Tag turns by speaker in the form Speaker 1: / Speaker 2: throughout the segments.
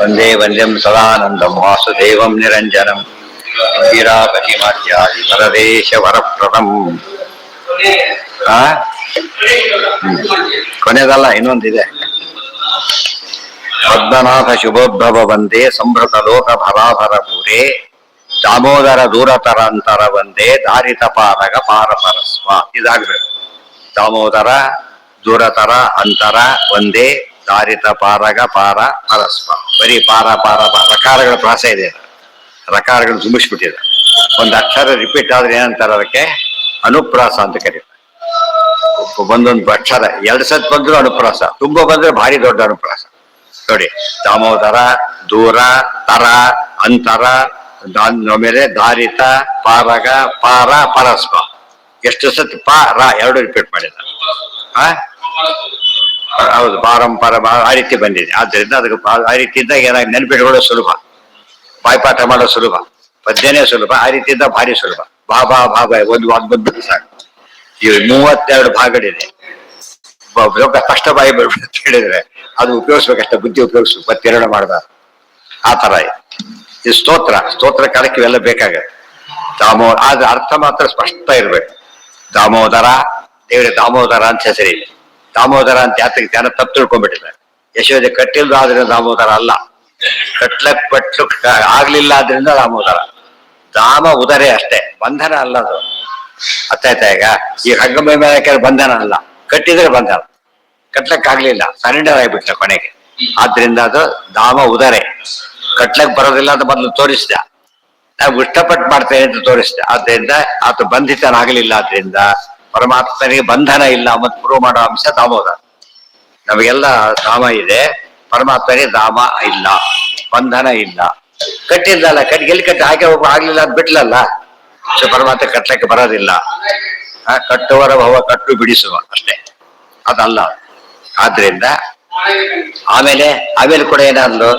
Speaker 1: ವಂದೇ ವಂದ್ಯಂ ಸದಾನಂದಂ ವಾಸುದೇವಂ ನಿರಂಜನಂ ಇಂದಿರಾಪತಿಮಾಧ್ಯಾದಿ ಪರದೇಶ ವರಪ್ರದಂ. ಕೊನೆದಲ್ಲ, ಇನ್ನೊಂದಿದೆ. ಪದ್ಮನಾಭ ಶುಭೋದ್ಭವ ವಂದೇ ಸಂಭೃತ ಲೋಕ ಭರಾಭರ ಪೂರೇ ದಾಮೋದರ ದೂರತರಾಂತರ ವಂದೇ ದಾರಿತ ಪಾರಗ ಪಾರ ಪರಸ್ವ. ಇದಾಗಬೇಕು. ದಾಮೋದರ ದೂರತರ ಅಂತರ ಒಂದೇ ದಾರಿತ ಪಾರಗ ಪಾರ ಪರಸ್ವ. ಬರೀ ಪಾರ ಪಾರ ಪಾರ ರಕಾರಗಳ ಪ್ರಾಸ ಇದೆ, ರಕಾರಗಳು ತುಂಬಿಸ್ಬಿಟ್ಟಿದೆ. ಒಂದು ಅಕ್ಷರ ರಿಪೀಟ್ ಆದ್ರೆ ಏನಂತಾರೆ, ಅದಕ್ಕೆ ಅನುಪ್ರಾಸ ಅಂತ ಕರೀತಾರೆ. ಒಂದೊಂದು ಅಕ್ಷರ 2 ಸತ್ ಬಂದ್ರು ಅನುಪ್ರಾಸ, ತುಂಬ ಬಂದ್ರೆ ಭಾರಿ ದೊಡ್ಡ ಅನುಪ್ರಾಸ. ನೋಡಿ, ದಾಮೋದರ, ದೂರ, ತರ, ಅಂತರ, ಆಮೇಲೆ ದಾರಿತ, ಪಾರಗ, ಪಾರ, ಪರಸ್ಪ. ಎಷ್ಟು ಸತ್ ಪಾರ 2 ರಿಪೀಟ್ ಮಾಡಿದ್ದಾರೆ. ಹೌದು, ಪಾರಂಪರ ಆ ರೀತಿ ಬಂದಿದೆ. ಆದ್ರಿಂದ ಅದಕ್ಕೆ ಆ ರೀತಿ ಇದ್ದಾಗ ಏನಾಗಿ ನೆನಪಿಟ್ಕೊಳ್ಳೋದು ಸುಲಭ, ಬಾಯ್ಪಾಠ ಮಾಡೋದು ಸುಲಭ, ಪದ್ಯನೇ ಸುಲಭ. ಆ ರೀತಿಯಿಂದ ಭಾರಿ ಸುಲಭ. ಬಾಬಾ ಬಾಬಾ ಒಂದು ಬಂದ್ಬಿಟ್ಟು ಸಾಕು. ಈ 32 ಭಾಗಗಳಿದೆ. ಕಷ್ಟ ಬಾಯಿ ಅಂತ ಹೇಳಿದ್ರೆ ಅದು ಉಪಯೋಗಿಸ್ಬೇಕಷ್ಟೇ, ಬುದ್ಧಿ ಉಪಯೋಗಿಸ್ಬೇಕು, ಪತ್ತೆರಡು ಮಾಡಬಾರ್ದು. ಆ ತರ ಇದು ಸ್ತೋತ್ರ ಕಾಲಕ್ಕೆ ಇವೆಲ್ಲ ಬೇಕಾಗತ್ತೆ. ಆದ್ರೆ ಅರ್ಥ ಮಾತ್ರ ಸ್ಪಷ್ಟ ಇರ್ಬೇಕು. ದಾಮೋದರ, ದೇವರೇ ದಾಮೋದರ ಅಂತ ಹೆಸರಿದೆ. ದಾಮೋದರ ಅಂತ ಯಾತಕ್ಕೆ ಜನ ತಪ್ಪು ತಿಳ್ಕೊಂಡ್ಬಿಟ್ಟಿದ್ದಾರೆ. ಯಶೋದೆ ಕಟ್ಟಿಲ್ದು ಆದ್ರಿಂದ ದಾಮೋದರ ಅಲ್ಲ, ಕಟ್ಲಕ್ ಪಟ್ಲು ಆಗ್ಲಿಲ್ಲ ಆದ್ರಿಂದ ದಾಮೋದರ. ದಾಮ ಉದರೆ ಅಷ್ಟೇ, ಬಂಧನ ಅಲ್ಲ ಅದು. ಅರ್ಥ ಆಯ್ತಾ? ಈಗ ಹಗ್ಗಮೈ ಮೇಲೆ ಬಂಧನ ಅಲ್ಲ, ಕಟ್ಟಿದ್ರೆ ಬಂಧನ. ಕಟ್ಲಕ್ ಆಗ್ಲಿಲ್ಲ, ಸರೆಂಡರ್ ಆಗಿಬಿಟ್ಲ ಕೊನೆಗೆ. ಆದ್ರಿಂದ ಅದು ದಾಮ ಉದರೆ. ಕಟ್ಲಕ್ ಬರೋದಿಲ್ಲ ಅಂತ ಮೊದಲು ತೋರಿಸಿದ, ನಾವು ಇಷ್ಟಪಟ್ಟು ಮಾಡ್ತೇವೆ ಅಂತ ತೋರಿಸಿದೆ. ಆದ್ರಿಂದ ಆತ ಬಂಧಿತನಾಗಲಿಲ್ಲ. ಆದ್ರಿಂದ ಪರಮಾತ್ಮನಿಗೆ ಬಂಧನ ಇಲ್ಲ ಮತ್ತು ಪ್ರೂವ್ ಮಾಡೋ ಅಂಶ ದಾಮೋದರ. ನಮಗೆಲ್ಲ ಧಾಮ ಇದೆ, ಪರಮಾತ್ಮನಿಗೆ ಧಾಮ ಇಲ್ಲ, ಬಂಧನ ಇಲ್ಲ. ಕಟ್ಟಿದ್ದಲ್ಲ, ಎಲ್ಲಿ ಕಟ್ಟಿ ಹಾಗೆ ಆಗ್ಲಿಲ್ಲ ಅಂತ ಬಿಟ್ಲಲ್ಲ. ಸೊ ಪರಮಾತ್ಮ ಕಟ್ಲಕ್ಕೆ ಬರೋದಿಲ್ಲ. ಕಟ್ಟುವರ ಭವ ಕಟ್ಟು ಬಿಡಿಸುವ ಅಷ್ಟೇ, ಅದಲ್ಲ. ಆದ್ರಿಂದ ಆಮೇಲೆ ಕೂಡ ಏನಾದ್ಲು,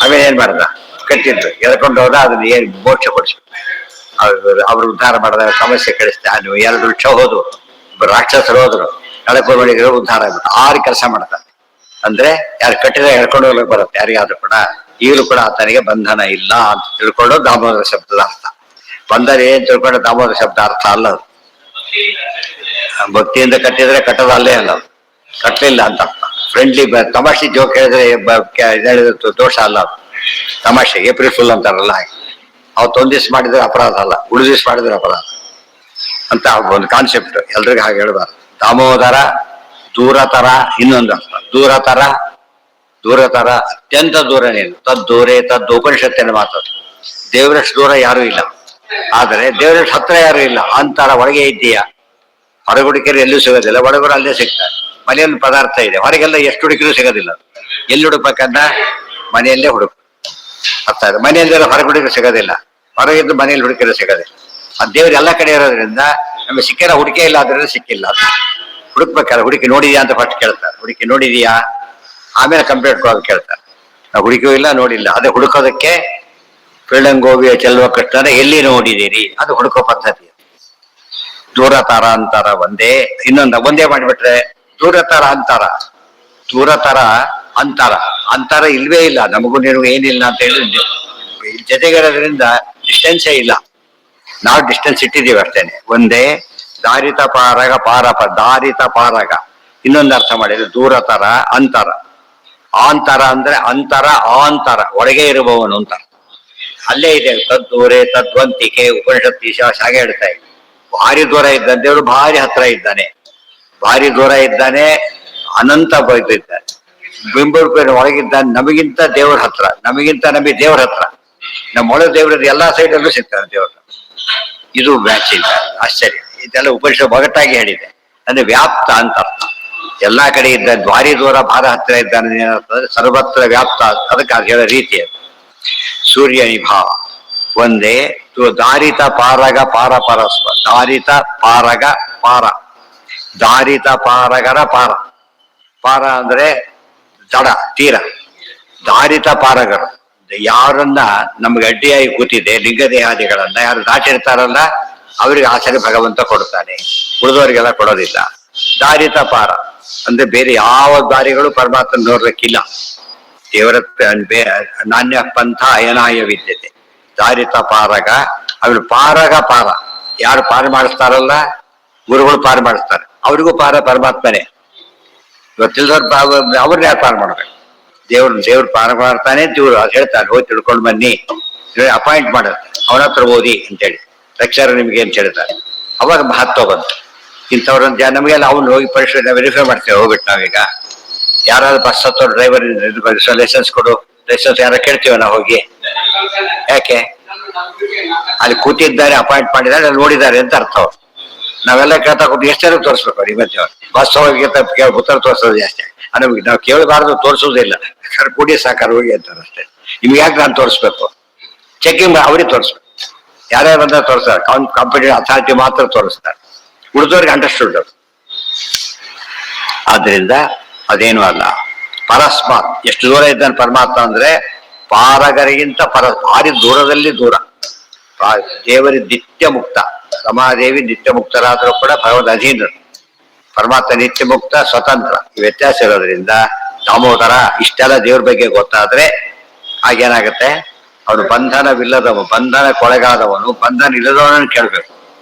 Speaker 1: ಆಮೇಲೆ ಏನ್ ಮಾಡ್ದ, ಕಟ್ಟಿದ್ದು ಎಳ್ಕೊಂಡು ಹೋದ, ಅದನ್ನ ಏನ್ ಮೋಕ್ಷ ಕೊಡಿಸಿ ಅವ್ರು ಉದ್ಧಾರ ಮಾಡಿದಾಗ ಸಮಸ್ಯೆ ಕಳಿಸ್ತಾ. ನೀವು 2 ವೃಕ್ಷ ಹೋದ್ರು, ರಾಕ್ಷಸರು ಹೋದ್ರು, ಎಳ್ಕೊಂಡು ಉದ್ಧಾರ ಆಗ್ಬಿಟ್ಟು 6 ಕೆಲಸ ಮಾಡ್ತಾರೆ. ಅಂದ್ರೆ ಯಾರು ಕಟ್ಟಿದ ಹೇಳ್ಕೊಂಡು ಹೋಗ್ಲಿಕ್ಕೆ ಬರುತ್ತೆ ಯಾರಿಗಾದ್ರೂ ಕೂಡ. ಈಗಲೂ ಕೂಡ ಆತನಿಗೆ ಬಂಧನ ಇಲ್ಲ ಅಂತ ತಿಳ್ಕೊಂಡು ದಾಮೋದರ ಶಬ್ದದ ಅರ್ಥ. ಬಂಧನ ಏನ್ ತಿಳ್ಕೊಂಡು ದಾಮೋದರ ಶಬ್ದ ಅರ್ಥ ಅಲ್ಲ ಅದು. ಭಕ್ತಿಯಿಂದ ಕಟ್ಟಿದ್ರೆ ಕಟ್ಟದ ಅಲ್ಲೇ ಅಲ್ಲ, ಕಟ್ಟಲಿಲ್ಲ ಅಂತ ಅರ್ಥ. ಫ್ರೆಂಡ್ಲಿ ತಮಾಷೆ ಜೋಕ್ ಹೇಳಿದ್ರೆ ದೋಷ ಅಲ್ಲ ಅದು. ತಮಾಷೆ ಏಪ್ರಿಲ್ ಫುಲ್ ಅಂತಾರಲ್ಲ ಹಾಗೆ. ಅವತ್ತೊಂದ್ ದಿವ್ಸ ಮಾಡಿದ್ರೆ ಅಪರಾಧ ಅಲ್ಲ, ಉಳಿದ ದಿವ್ಸ ಮಾಡಿದ್ರೆ ಅಪರಾಧ ಅಂತ ಒಂದು ಕಾನ್ಸೆಪ್ಟ್. ಎಲ್ರಿಗೂ ಹಾಗೆ ಹೇಳ್ಬಾರ್ದು. ದಾಮೋದರ ದೂರತರ ಇನ್ನೊಂದು ಅರ್ಥ. ದೂರತರ ಅತ್ಯಂತ ದೂರ. ನೀನು ತದ್ದೂರೇ ಉಪನಿಷತ್ತಿನ ಮಾತಾಡು. ದೇವರಷ್ಟು ದೂರ ಯಾರು ಇಲ್ಲ, ಆದರೆ ದೇವರಷ್ಟು ಹತ್ರ ಯಾರು ಇಲ್ಲ. ಅಂತರ ಒಳಗೆ ಇದ್ದೀಯಾ. ಹೊರಗುಡಿಕೆರೆ ಎಲ್ಲೂ ಸಿಗೋದಿಲ್ಲ, ಒಳಗಡೆ ಅಲ್ಲೇ ಸಿಗ್ತಾರೆ. ಮನೆಯಲ್ಲಿ ಪದಾರ್ಥ ಇದೆ, ಹೊರಗೆಲ್ಲ ಎಷ್ಟು ಹುಡುಕಿದ್ರು ಸಿಗೋದಿಲ್ಲ. ಎಲ್ಲಿ ಹುಡುಕ್ಬೇಕಂದ ಮನೆಯಲ್ಲೇ ಹುಡುಕ್. ಅರ್ಥ ಇದೆ. ಮನೆಯಲ್ಲೆಲ್ಲ ಹೊರಗುಡಿಕೆ ಸಿಗೋದಿಲ್ಲ, ಹೊರಗಿದ್ದು ಮನೆಯಲ್ಲಿ ಹುಡುಕಿದ್ರೆ ಸಿಗೋದಿಲ್ಲ. ಆ ದೇವ್ರು ಎಲ್ಲ ಕಡೆ ಇರೋದ್ರಿಂದ ನಮಗೆ ಸಿಕ್ಕಿರ ಹುಡುಕೆ ಇಲ್ಲ, ಆದ್ರಿಂದ ಸಿಕ್ಕಿಲ್ಲ. ಹುಡುಕ್ಬೇಕಲ್ಲ, ಹುಡುಕಿ ನೋಡಿದ್ಯಾ ಅಂತ ಫಸ್ಟ್ ಕೇಳ್ತಾರೆ. ಹುಡುಕಿ ನೋಡಿದ್ಯಾ, ಆಮೇಲೆ ಕಂಪ್ಲೇಂಟ್ ಕೊಡೋದು ಕೇಳ್ತಾರೆ. ನಾವು ಹುಡುಕಿಯೂ ಇಲ್ಲ, ನೋಡಿಲ್ಲ. ಅದೇ ಹುಡುಕೋದಕ್ಕೆ ಪಿಳ್ಳಂಗೋವಿಯ ಚೆಲ್ವ ಕೃಷ್ಣನ ಎಲ್ಲಿ ನೋಡಿದ್ದೀರಿ, ಅದು ಹುಡುಕೋ ಪದ್ಧತಿ. ದೂರತರ ಅಂತರ ಒಂದೇ. ಇನ್ನೊಂದು ಒಂದೇ ಮಾಡಿಬಿಟ್ರೆ ದೂರತರ ಅಂತರ ಇಲ್ವೇ ಇಲ್ಲ. ನಮಗೂ ನಿನಗೂ ಏನಿಲ್ಲ ಅಂತ ಹೇಳಿ ಜೊತೆಗಿರೋದ್ರಿಂದ ಡಿಸ್ಟೆನ್ಸೇ ಇಲ್ಲ. ನಾವು ಡಿಸ್ಟೆನ್ಸ್ ಇಟ್ಟಿದ್ದೀವಿ ಅಷ್ಟೇನೆ. ಒಂದೇ ದಾರಿತ ಪಾರಗ ದಾರಿತ ಪಾರಗ. ಇನ್ನೊಂದು ಅರ್ಥ ಮಾಡಿದ್ರೆ ದೂರತರ ಅಂತರ. ಆಂತರ ಅಂದ್ರೆ ಆಂತರ ಒಳಗೆ ಇರುವವನು ಅಂತ. ಅಲ್ಲೇ ಇದೆ ತದ್ದೂರೇ ತದ್ವಂತಿಕೆ ಉಪನಿಷತ್ ಈಶಾಶ ಹಾಗೆ ಹೇಳ್ತಾ ಇದೆ. ಭಾರಿ ದೂರ ಇದ್ದಾನೆ ದೇವರು, ಭಾರಿ ಹತ್ರ ಇದ್ದಾನೆ. ಭಾರಿ ದೂರ ಇದ್ದಾನೆ, ಅನಂತ ಇದ್ದಾನೆ. ಬಿಂಬರೂಪೇಣ ಒಳಗಿದ್ದಾನೆ. ನಮಗಿಂತ ದೇವರ ಹತ್ರ, ನಮಗೆ ದೇವರ ಹತ್ರ. ನಮ್ಮ ಒಳ ದೇವರದ್ದು ಎಲ್ಲಾ ಸೈಡಲ್ಲೂ ಸಿಗ್ತಾರೆ ದೇವರು. ಇದು ಮ್ಯಾಚ್ ಇಲ್ಲ, ಆಶ್ಚರ್ಯ. ಇದೆಲ್ಲ ಉಪನಿಷತ್ ಒಗಟಾಗಿ ಹೇಳಿದೆ. ಅಂದ್ರೆ ವ್ಯಾಪ್ತ ಅಂತ ಅರ್ಥ. ಎಲ್ಲಾ ಕಡೆ ಇದ್ದಾನೆ, ಭಾರಿ ದೂರ ಭಾರ ಹತ್ತಿರ ಇದ್ದಾನೆ ಏನಂತಂದ್ರೆ ಸರ್ವತ್ರ ವ್ಯಾಪ್ತ. ಅದಕ್ಕೆ ಅದು ಹೇಳೋ ರೀತಿ ಅದು. ಸೂರ್ಯ ನಿಭಾ ಒಂದೇ ದಾರಿತ ಪಾರಗ ಪಾರ ಪರಸ್ವ. ದಾರಿತ ಪಾರಗ ಪಾರ, ದಾರಿತ ಪಾರಗರ ಪಾರ ಅಂದ್ರೆ ದಡ ತೀರ. ದಾರಿತ ಪಾರಗರು ಯಾರನ್ನ ನಮ್ಗೆ ಅಡ್ಡಿಯಾಗಿ ಕೂತಿದೆ, ಲಿಂಗದೇಹಾದಿಗಳನ್ನ ಯಾರು ದಾಟಿರ್ತಾರಲ್ಲ ಅವ್ರಿಗೆ ಆಸರೆ ಭಗವಂತ ಕೊಡ್ತಾನೆ, ಉಳಿದವರಿಗೆಲ್ಲ ಕೊಡೋದಿಲ್ಲ. ದಾರಿತ ಪಾರ ಅಂದ್ರೆ ಬೇರೆ ಯಾವ ದಾರಿಗಳು ಪರಮಾತ್ಮ ನೋಡ್ಲಿಕ್ಕಿಲ್ಲ. ದೇವರ ನಾಣ್ಯ ಪಂಥ ಅಯನಾಯ ವಿದ್ಯತೆ ದಾರಿತ ಪಾರಗ. ಅವನು ಪಾರಗ ಪಾರ, ಯಾರು ಪಾರ ಮಾಡಿಸ್ತಾರಲ್ಲ ಗುರುಗಳು ಪಾರ ಮಾಡಿಸ್ತಾರೆ, ಅವ್ರಿಗೂ ಪಾರ ಪರಮಾತ್ಮನೇ. ಗೊತ್ತಿಲ್ಲದವ್ರು ಅವ್ರನ್ನ ಯಾರು ಪಾರ ಮಾಡ್ಬೇಕು? ದೇವ್ರು ಪಾರ ಮಾಡ್ತಾನೆ. ದೇವ್ರು ಅದು ಹೇಳ್ತಾರೆ, ಹೋಗಿ ತಿಳ್ಕೊಂಡು ಬನ್ನಿ, ಅಪಾಯಿಂಟ್ ಮಾಡುತ್ತೆ, ಅವನ ಹತ್ರ ಓದಿ ಅಂತೇಳಿ ಲೆಕ್ಚರ್ ನಿಮ್ಗೆ ಅಂತ ಹೇಳ್ತಾರೆ. ಅವಾಗ ಮಹತ್ವ ಬಂತು. ಇಂಥವ್ರನ್ನ ನಮಗೆಲ್ಲ ಅವ್ನು ಹೋಗಿ ಪರಿಶೀಲನೆ ವೆರಿಫೈ ಮಾಡ್ತೇವೆ. ಹೋಗ್ಬಿಟ್ಟು ನಾವೀಗ ಯಾರಾದ್ರೂ ಬಸ್ ಹತ್ತೋ ಡ್ರೈವರ್ ಲೈಸೆನ್ಸ್ ಕೊಡು, ಲೈಸೆನ್ಸ್ ಯಾರ ಕೇಳ್ತೀವ ನಾವು ಹೋಗಿ? ಯಾಕೆ? ಅಲ್ಲಿ ಕೂತಿದ್ದಾರೆ, ಅಪಾಯಿಂಟ್ ಮಾಡಿದ್ದಾರೆ, ಅಲ್ಲಿ ನೋಡಿದ್ದಾರೆ ಅಂತ ಅರ್ಥ. ನಾವೆಲ್ಲ ಕೇಳ್ತಾ ಕೂತು ಎಷ್ಟು ಜನ ತೋರಿಸ್ಬೇಕು ಅವ್ರಿಗೆ? ಮತ್ತೆ ಬಸ್ ಹೋಗಿ ಉತ್ತರ ತೋರಿಸೋದು ಜಾಸ್ತಿ. ನಮ್ಗೆ ನಾವು ಕೇಳಬಾರ್ದು, ತೋರಿಸೋದಿಲ್ಲ. ಕೂಡಿ ಸಾಕಾರ ಹೋಗಿ ಅಂತಾರೆ ಅಷ್ಟೇ. ನಿಮ್ಗೆ ಯಾಕೆ ನಾನು ತೋರಿಸ್ಬೇಕು? ಚೆಕಿಂಗ್ ಅವ್ರಿಗೆ ತೋರಿಸ್ಬೇಕು. ಯಾರ್ಯಾರು ಬಂದ ತೋರಿಸ್ತಾರೆ, ಕಂಪನಿ ಅಥಾರಿಟಿ ಮಾತ್ರ ತೋರಿಸ್ತಾರೆ, ಉಳಿದವ್ರಿಗೆ ಅಂಡರ್ಸ್ಟುಡ್. ಆದ್ರಿಂದ ಅದೇನು ಅಲ್ಲ. ಪರಸ್ಮಾತ್ ಎಷ್ಟು ದೂರ ಇದ್ದಾನೆ ಪರಮಾತ್ಮ ಅಂದ್ರೆ ಪಾರಗರಿಗಿಂತ ಭಾರಿ ದೂರದಲ್ಲಿ ದೂರ. ದೇವರಿ ನಿತ್ಯ ಮುಕ್ತ, ರಮಾದೇವಿ ನಿತ್ಯ ಮುಕ್ತರಾದರೂ ಕೂಡ ಭಗವದ್ ಅಧೀನರು. ಪರಮಾತ್ಮ ನಿತ್ಯ ಮುಕ್ತ, ಸ್ವತಂತ್ರ. ಈ ವ್ಯತ್ಯಾಸ ಇರೋದ್ರಿಂದ ದಾಮೋದರ ಇಷ್ಟೆಲ್ಲ ದೇವ್ರ ಬಗ್ಗೆ ಗೊತ್ತಾದ್ರೆ ಆಗೇನಾಗತ್ತೆ? ಅವನು ಬಂಧನವಿಲ್ಲದವ, ಬಂಧನಕ್ಕೊಳಗಾದವನು, ಬಂಧನ ಇಲ್ಲದವನನ್ನು ಕೇಳ್ಬೇಕು.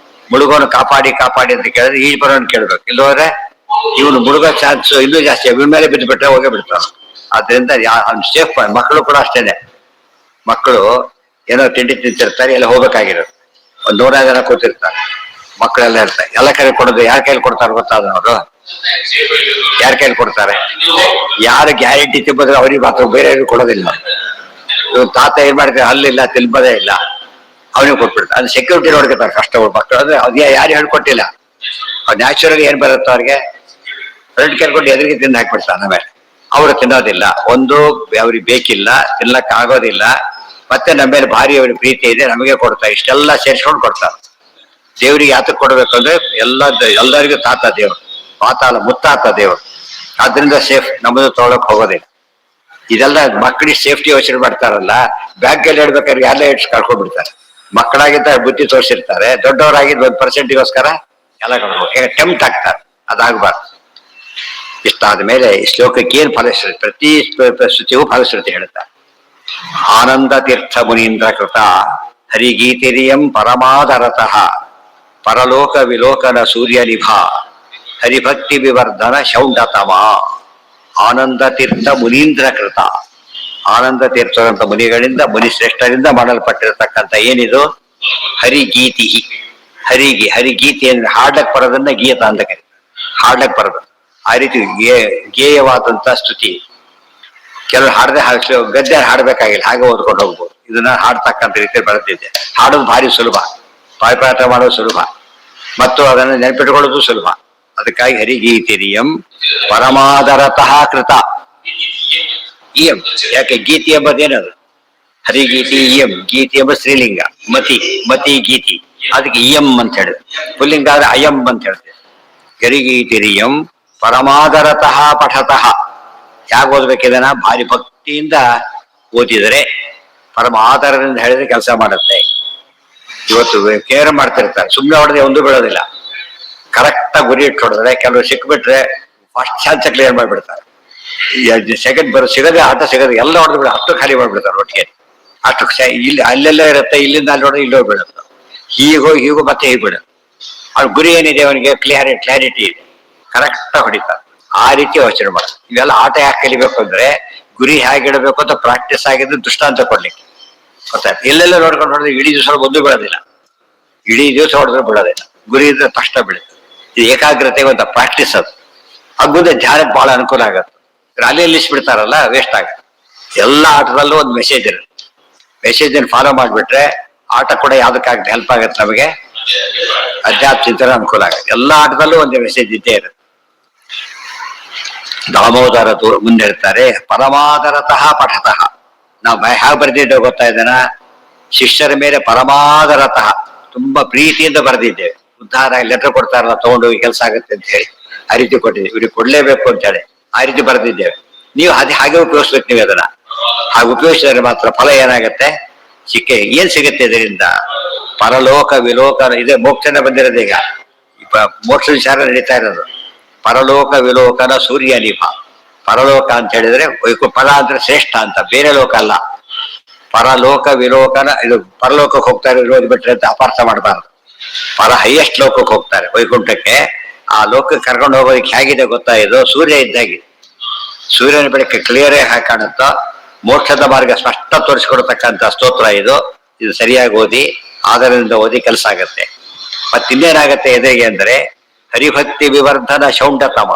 Speaker 1: ಮುಳುಗೋನು ಕಾಪಾಡಿ ಅಂತ ಕೇಳಿದ್ರೆ ಈಜ್ ಬರೋನ್ ಕೇಳ್ಬೇಕು. ಇಲ್ಲೋದ್ರೆ ಇವನು ಮುಳುಗೋ ಚಾನ್ಸ್ ಇನ್ನೂ ಜಾಸ್ತಿ, ಇವನ ಮೇಲೆ ಬಿದ್ದು ಬಿಟ್ರೆ ಹೋಗೇ ಬಿಡ್ತಾನೆ. ಆದ್ರಿಂದ ಅವ್ನು ಸೇಫ್. ಮಕ್ಕಳು ಕೂಡ ಅಷ್ಟೇನೆ. ಮಕ್ಕಳು ಏನೋ ತಿಂಡಿ ತಿಂತಿರ್ತಾರೆ, ಎಲ್ಲ ಹೋಗ್ಬೇಕಾಗಿರೋದು. ಒಂದ್ 100 ಜನ ಕೂತಿರ್ತಾರೆ, ಮಕ್ಕಳೆಲ್ಲ ಇರ್ತಾರೆ. ಎಲ್ಲ ಕೈ ಕೊಡೋದು ಯಾರ ಕೈಲಿ ಕೊಡ್ತಾರೆ ಗೊತ್ತಾದ? ಅವರು ಯಾರ ಕೈಲಿ ಕೊಡ್ತಾರೆ? ಯಾರು ಗ್ಯಾರಂಟಿ ತಿಂಬದ್ರೆ ಅವ್ರಿಗೆ ಮಾತ್ರ, ಬೇರೆ ಕೊಡೋದಿಲ್ಲ. ತಾತ ಏನ್ ಮಾಡ್ತಾರೆ, ಹಲ್ಲಿಲ್ಲ, ತಿನ್ಬೋದೇ ಇಲ್ಲ, ಅವನಿಗೆ ಕೊಟ್ಬಿಡ್ತಾರೆ. ಅದು ಸೆಕ್ಯೂರಿಟಿ ನೋಡ್ಕೊತಾರೆ ಕಷ್ಟಗಳು. ಮಕ್ಕಳು ಅಂದ್ರೆ ಅದ್ ಯಾರು ಹೇಳ್ಕೊಟ್ಟಿಲ್ಲ. ಅವ್ರು ನ್ಯಾಚುರಲ್ ಏನ್ ಬರುತ್ತೋ ಅವ್ರಿಗೆ ಫ್ರೆಂಡ್ ಕೇಳ್ಕೊಂಡು ಎದುರಿಗೆ ತಿಂದು ಹಾಕ್ಬಿಡ್ತಾರೆ. ಆಮೇಲೆ ಅವರು ತಿನ್ನೋದಿಲ್ಲ. ಒಂದು ಅವ್ರಿಗೆ ಬೇಕಿಲ್ಲ, ತಿನ್ನಕ್ ಆಗೋದಿಲ್ಲ. ಮತ್ತೆ ನಮ್ಮ ಮೇಲೆ ಭಾರಿ ಅವ್ರಿಗೆ ಪ್ರೀತಿ ಇದೆ, ನಮಗೆ ಕೊಡ್ತಾರೆ. ಇಷ್ಟೆಲ್ಲ ಸೇರಿಸ್ಕೊಂಡು ಕೊಡ್ತಾರೆ. ದೇವ್ರಿಗೆ ಯಾತಕ್ಕೆ ಕೊಡ್ಬೇಕು ಅಂದ್ರೆ ಎಲ್ಲರಿಗೂ ತಾತ ದೇವ್ರು, ಪಾತಾಳ ಮುತ್ತಾತ ದೇವ್ರು. ಆದ್ರಿಂದ ಸೇಫ್, ನಮ್ಮದು ತೊಗೊಳಕ್ ಹೋಗೋದಿಲ್ಲ. ಇದೆಲ್ಲ ಮಕ್ಕಳಿಗೆ ಸೇಫ್ಟಿ ಯೋಚನೆ ಮಾಡ್ತಾರಲ್ಲ, ಬ್ಯಾಂಕಲ್ಲಿ ಹೇಳ್ಬೇಕಾದ್ರೆ ಎಲ್ಲ ಇಟ್ಸ್ ಕಳ್ಕೊಂಡ್ಬಿಡ್ತಾರೆ. ಮಕ್ಕಳಾಗಿದ್ದ ಬುದ್ಧಿ ತೋರಿಸಿರ್ತಾರೆ, ದೊಡ್ಡವರಾಗಿದ್ದ 1%ಗೋಸ್ಕರ ಎಲ್ಲ ಕಳ್ಕೊಂಡು ಟೆಂಪ್ಟ್ ಆಗ್ತಾರೆ. ಅದಾಗಬಾರ್ದು. ಇಷ್ಟಾದ ಮೇಲೆ ಈ ಶ್ಲೋಕಕ್ಕೆ ಏನ್ ಫಲಶ್ರುತಿ? ಪ್ರತಿ ಶ್ರುತಿಯೂ ಫಲಶ್ರುತಿ ಹೇಳ್ತಾರೆ. ಆನಂದ ತೀರ್ಥ ಮುನೀಂದ್ರ ಕೃತ ಹರಿಗೀತಿರಿಯಂ ಪರಮಾದರತಃ ಪರಲೋಕ ವಿಲೋಕನ ಸೂರ್ಯನಿಭ ಹರಿಭಕ್ತಿ ವಿವರ್ಧನ ಶೌಂಡತಮ. ಆನಂದ ತೀರ್ಥ ಮುನೀಂದ್ರ ಕೃತ, ಆನಂದ ತೀರ್ಥದಂತ ಮುನಿಗಳಿಂದ, ಮುನಿಶ್ರೇಷ್ಠರಿಂದ ಮಾಡಲ್ಪಟ್ಟಿರತಕ್ಕಂಥ ಏನಿದು? ಹರಿಗೀತಿ. ಹರಿಗೀತಿ ಅಂದ್ರೆ ಹಾಡ್ಲಕ್ ಬರೋದನ್ನ ಗೀತ ಅಂತ ಕರೀತಾರೆ. ಹಾಡ್ಲಕ್ ಬರೋದು ಆ ರೀತಿ ಗೇಯವಾದಂತ ಸ್ತುತಿ. ಕೆಲವರು ಹಾಡದೆ ಗದ್ದೆ ಹಾಡ್ಬೇಕಾಗಿಲ್ಲ, ಹಾಗೆ ಓದ್ಕೊಂಡು ಹೋಗ್ಬೋದು. ಇದನ್ನ ಹಾಡ್ತಕ್ಕಂಥ ರೀತಿ ಬರೆದಿದೆ. ಹಾಡೋದು ಭಾರಿ ಸುಲಭ, ಪಾಠ ಮಾಡೋದು ಸುಲಭ, ಮತ್ತು ಅದನ್ನು ನೆನಪಿಟ್ಕೊಳ್ಳೋದು ಸುಲಭ. ಅದಕ್ಕಾಗಿ ಹರಿಗೀತಿರಿಯಂ ಪರಮಾದರತಃ ಕೃತ. ಇಯಂ ಯಾಕೆ ಗೀತಿ ಎಂಬುದೇನದು? ಹರಿಗೀತಿ ಇಯಂ. ಗೀತಿ ಎಂಬ ಸ್ತ್ರೀಲಿಂಗ, ಮತಿ ಗೀತಿ. ಅದಕ್ಕೆ ಇಯಂ ಅಂತ ಹೇಳಿದ್ರು. ಪುಲ್ಲಿಂಗ ಆದ್ರೆ ಅಯಂ ಅಂತ ಹೇಳ್ತೇವೆ. ಹರಿಗೀತಿರಿಯಂ ಪರಮಾದರತಃ ಪಠತಃ. ಯಾಕೆ ಓದ್ಬೇಕಿದನ? ಭಾರಿ ಭಕ್ತಿಯಿಂದ ಓದಿದರೆ, ಪರಮ ಆಧಾರದಿಂದ ಹೇಳಿದ್ರೆ ಕೆಲಸ ಮಾಡುತ್ತೆ. ಇವತ್ತು ಕೇರ್ ಮಾಡ್ತಿರ್ತಾರೆ, ಸುಮ್ಮನೆ ಹೊಡೆದ್ರೆ ಒಂದು ಬೀಳೋದಿಲ್ಲ. ಕರೆಕ್ಟ್ ಆಗಿ ಗುರಿ ಇಟ್ಟು ಹೊಡೆದ್ರೆ, ಕೆಲವರು ಸಿಕ್ಬಿಟ್ರೆ ಫಸ್ಟ್ ಚಾನ್ಸ್ ಕ್ಲಿಯರ್ ಮಾಡಿಬಿಡ್ತಾರೆ. ಸೆಕೆಂಡ್ ಸಿಗದೆ ಆಟ ಸಿಗದೆ ಎಲ್ಲ ಹೊಡೆದು ಬಿಡ, ಅಷ್ಟು ಖಾಲಿ ಮಾಡ್ಬಿಡ್ತಾರೆ ಒಟ್ಟಿಗೆ. ಅಷ್ಟು ಇಲ್ಲಿ ಅಲ್ಲೆಲ್ಲ ಇರುತ್ತೆ, ಇಲ್ಲಿಂದ ಅಲ್ಲಿ ಹೊಡೆದ್ರೆ ಇಲ್ಲೋ ಬೀಳುತ್ತೆ, ಹೀಗೂ ಮತ್ತೆ ಹೀಗೆ ಬಿಡುತ್ತೆ. ಅವ್ರ ಗುರಿ ಏನಿದೆ, ಅವನಿಗೆ ಕ್ಲಾರಿಟಿ ಇದೆ, ಕರೆಕ್ಟ್ ಆಗಿ ಹೊಡಿತಾರೆ. ಆ ರೀತಿ ಯೋಚನೆ ಮಾಡೋದು. ಇವೆಲ್ಲ ಆಟ ಯಾಕೆ ಕಲಿಬೇಕು ಅಂದ್ರೆ, ಗುರಿ ಹೇಗಿಡಬೇಕು ಅಂತ ಪ್ರಾಕ್ಟೀಸ್ ಆಗಿದ್ದು ದೃಷ್ಟಾಂತ ಕೊಡ್ಲಿಕ್ಕೆ ಗೊತ್ತಾಯ್ತು. ಎಲ್ಲೆಲ್ಲ ನೋಡ್ಕೊಂಡು ಹೊಡೆದ್ರೆ ಇಡೀ ದಿವಸ ಒಂದು ಬೀಳೋದಿಲ್ಲ, ಇಡೀ ದಿವಸ ಹೊಡೆದ್ರೆ ಬೀಳೋದಿಲ್ಲ. ಗುರಿ ಇದ್ರೆ ತಕ್ಷಣ ಬೀಳುತ್ತೆ. ಇದು ಏಕಾಗ್ರತೆಗೆ ಒಂದು ಪ್ರಾಕ್ಟೀಸ್. ಅದು ಮುಂದೆ ಧ್ಯಾನಕ್ಕೆ ಬಹಳ ಅನುಕೂಲ ಆಗತ್ತೆ. ಅಲ್ಲಿ ನಿಲ್ಲಿಸ್ಬಿಡ್ತಾರಲ್ಲ, ವೇಸ್ಟ್ ಆಗತ್ತೆ. ಎಲ್ಲ ಆಟದಲ್ಲೂ ಒಂದು ಮೆಸೇಜ್ ಇರುತ್ತೆ. ಮೆಸೇಜನ್ನು ಫಾಲೋ ಮಾಡಿಬಿಟ್ರೆ ಆಟ ಕೂಡ ಯಾವ್ದಕ್ಕಾಗುತ್ತೆ, ಹೆಲ್ಪ್ ಆಗತ್ತೆ ನಮಗೆ. ಅಧ್ಯಾತ್ಮ ಚಿಂತನೆ ಅನುಕೂಲ ಆಗುತ್ತೆ. ಎಲ್ಲ ಆಟದಲ್ಲೂ ಒಂದು ಮೆಸೇಜ್ ಇದ್ದೇ ಇರುತ್ತೆ. ದಾಮೋದರ ಮುಂದೆ ಇರ್ತಾರೆ. ಪರಮಾದರತಃ ಪಠತಃ. ನಾವು ಹೇಗೆ ಬರೆದಿದ್ದೇವೆ ಗೊತ್ತಾ? ಇದನ್ನ ಶಿಷ್ಯರ ಮೇಲೆ ಪರಮಾದರತಃ, ತುಂಬಾ ಪ್ರೀತಿಯಿಂದ ಬರೆದಿದ್ದೇವೆ. ಉದ್ಧಾರ ಲೆಟರ್ ಕೊಡ್ತಾರಲ್ಲ, ತಗೊಂಡೋಗಿ ಕೆಲಸ ಆಗುತ್ತೆ ಅಂತ ಹೇಳಿ ಆ ರೀತಿ ಕೊಟ್ಟಿದ್ದೀವಿ. ಇವ್ರಿಗೆ ಕೊಡ್ಲೇಬೇಕು ಅಂತ ಹೇಳಿ ಆ ರೀತಿ ಬರೆದಿದ್ದೇವೆ. ನೀವು ಹಾಗೆ ಉಪಯೋಗಿಸ್ಬೇಕು. ನೀವು ಅದನ್ನ ಹಾಗೆ ಉಪಯೋಗಿಸಿದ್ರೆ ಮಾತ್ರ ಫಲ ಏನಾಗತ್ತೆ? ಏನ್ ಸಿಗುತ್ತೆ ಇದರಿಂದ? ಪರಲೋಕ ವಿಲೋಕನ. ಇದೆ ಮೋಕ್ಷನ ಬಂದಿರೋದು. ಈಗ ಮೋಕ್ಷ ವಿಚಾರ ನಡೀತಾ ಇರೋದು. ಪರಲೋಕ ವಿಲೋಕನ ಸೂರ್ಯನಿಭ. ಪರಲೋಕ ಅಂತ ಹೇಳಿದ್ರೆ ಪರ ಅಂದ್ರೆ ಶ್ರೇಷ್ಠ ಅಂತ, ಬೇರೆ ಲೋಕ ಅಲ್ಲ. ಪರಲೋಕ ವಿಲೋಕನ, ಇದು ಪರಲೋಕಕ್ಕೆ ಹೋಗ್ತಾರೆ ಇರೋದು ಬಿಟ್ರೆ ಅಂತ ಅಪಾರ್ಥ ಮಾಡಬಾರ್ದು. ಹೈಯೆಸ್ಟ್ ಲೋಕಕ್ಕೆ ಹೋಗ್ತಾರೆ, ವೈಕುಂಠಕ್ಕೆ. ಆ ಲೋಕಕ್ಕೆ ಕರ್ಕೊಂಡು ಹೋಗೋದಕ್ಕೆ ಹೇಗಿದೆ ಗೊತ್ತಾ? ಇದು ಸೂರ್ಯ ಇದ್ದಾಗಿದೆ. ಸೂರ್ಯನ ಬೆಳಕ್ಕೆ ಕ್ಲಿಯರೇ ಹಾಗೆ ಕಾಣುತ್ತೋ, ಮೋಕ್ಷದ ಮಾರ್ಗ ಸ್ಪಷ್ಟ ತೋರಿಸಿಕೊಡ್ತಕ್ಕಂಥ ಸ್ತೋತ್ರ ಇದು. ಇದು ಸರಿಯಾಗಿ ಓದಿ, ಆಧಾರದಿಂದ ಓದಿ ಕೆಲಸ ಆಗತ್ತೆ. ಮತ್ತಿನ್ನೇನಾಗತ್ತೆ ಎದುರಿಗೆ ಅಂದ್ರೆ ಹರಿಭಕ್ತಿ ವಿವರ್ಧನ ಶೌಂಡತಮ.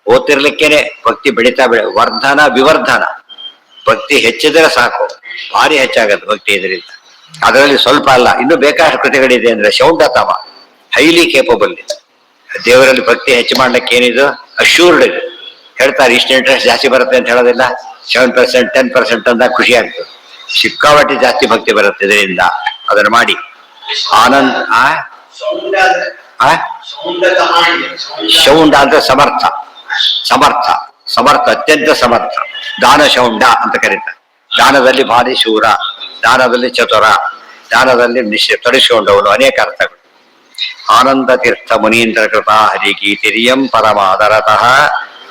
Speaker 1: ಓದ್ತಿರ್ಲಿಕ್ಕೇನೆ ಭಕ್ತಿ ಬೆಳೀತಾ ವರ್ಧನ ವಿವರ್ಧನ. ಭಕ್ತಿ ಹೆಚ್ಚಿದ್ರೆ ಸಾಕು, ಭಾರಿ ಹೆಚ್ಚಾಗತ್ತೆ ಭಕ್ತಿ ಇದರಿಂದ. ಅದರಲ್ಲಿ ಸ್ವಲ್ಪ ಅಲ್ಲ, ಇನ್ನೂ ಬೇಕಾದಷ್ಟು ಕೃತಿಗಳಿದೆ ಅಂದ್ರೆ ಶೌಂಡತಮ, ಹೈಲಿ ಕೇಪಬಲ್ ಇದೆ. ದೇವರಲ್ಲಿ ಭಕ್ತಿ ಹೆಚ್ಚು ಮಾಡ್ಲಿಕ್ಕೆ ಏನಿದು ಅಶ್ಯೂರ್ಡ್ ಇದೆ. ಹೇಳ್ತಾರೆ ಇಷ್ಟು ಇಂಟ್ರೆಸ್ಟ್ ಜಾಸ್ತಿ ಬರುತ್ತೆ ಅಂತ ಹೇಳೋದಿಲ್ಲ. 7%, 10% ಅಂದಾಗ ಖುಷಿ ಆಗ್ತದೆ. ಸಿಕ್ಕಾಪಟ್ಟೆ ಜಾಸ್ತಿ ಭಕ್ತಿ ಬರುತ್ತೆ ಇದರಿಂದ. ಅದನ್ನು ಮಾಡಿ ಆನಂದ. ಶೌಂಡ ಅಂದ್ರೆ ಸಮರ್ಥ, ಸಮರ್ಥ, ಸಮರ್ಥ, ಅತ್ಯಂತ ಸಮರ್ಥ. ದಾನ ಶೌಂಡ ಅಂತ ಕರೀತಾರೆ. ದಾನದಲ್ಲಿ ಭಾರಿ ಶೂರ, ದಾನದಲ್ಲಿ ಚತುರ, ದಾನದಲ್ಲಿ ತೊಡಗಿಸಿಕೊಂಡವನು, ಅನೇಕ ಅರ್ಥಗಳು. ಆನಂದ ತೀರ್ಥ ಮುನೀಂದ್ರ ಕೃಪಾ ಹರಿಗೀತಿರಿಯಂ ಪರಮಾದರತಃ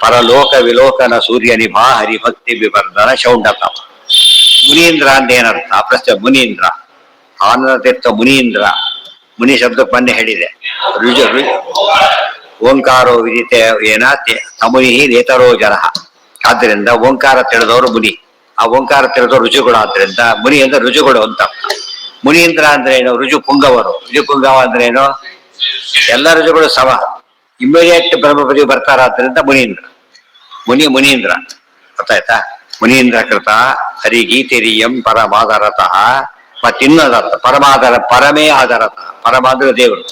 Speaker 1: ಪರಲೋಕ ವಿಲೋಕನ ಸೂರ್ಯ ನಿಭಾ ಹರಿಭಕ್ತಿ ವಿವರ್ಧನ ಶೌಂಡತಮ. ಮುನೀಂದ್ರ ಅಂತ ಏನರ್ಥ? ಪ್ರಶ್ನೆ. ಮುನೀಂದ್ರ, ಆನಂದ ತೀರ್ಥ ಮುನೀಂದ್ರ. ಮುನಿ ಶಬ್ದಕ್ಕೆ ಮೊನ್ನೆ ಹೇಳಿದೆ. ರುಜು ಓಂಕಾರೋ ವಿದಿತ ಏನ ತಮುನಿ ನೇತರೋ ಜನ. ಆದ್ದರಿಂದ ಓಂಕಾರ ತಿಳಿದವರು ಮುನಿ. ಆ ಓಂಕಾರ ತಿಳಿದವರು ರುಜುಗಳು. ಆದ್ರಿಂದ ಮುನಿ ಅಂದ್ರೆ ರುಜುಗಳು ಅಂತ. ಮುನೀಂದ್ರ ಅಂದ್ರೆ ಏನು? ರುಜು ಪುಂಗವರು. ರುಜು ಪುಂಗವ ಅಂದ್ರೆ ಏನು? ಎಲ್ಲ ರುಜುಗಳು ಸಮ, ಇಮ್ಮಿಡಿಯೇಟ್ ಬ್ರಹ್ಮಪದಿ ಬರ್ತಾರಾದ್ರಿಂದ ಮುನೀಂದ್ರ. ಮುನೀಂದ್ರ ಗೊತ್ತಾಯ್ತಾ? ಮುನೀಂದ್ರ ಕೃತ ಹರಿಗೀತಿರಿಯಂ ಪರಮಾದರತಃ. ಮತ್ತಿನ್ನದರ್ಥ ಪರಮಾದರ, ಪರಮೇ ಆದರತಃ. ಪರಮ ಅಂದ್ರೆ ದೇವರು.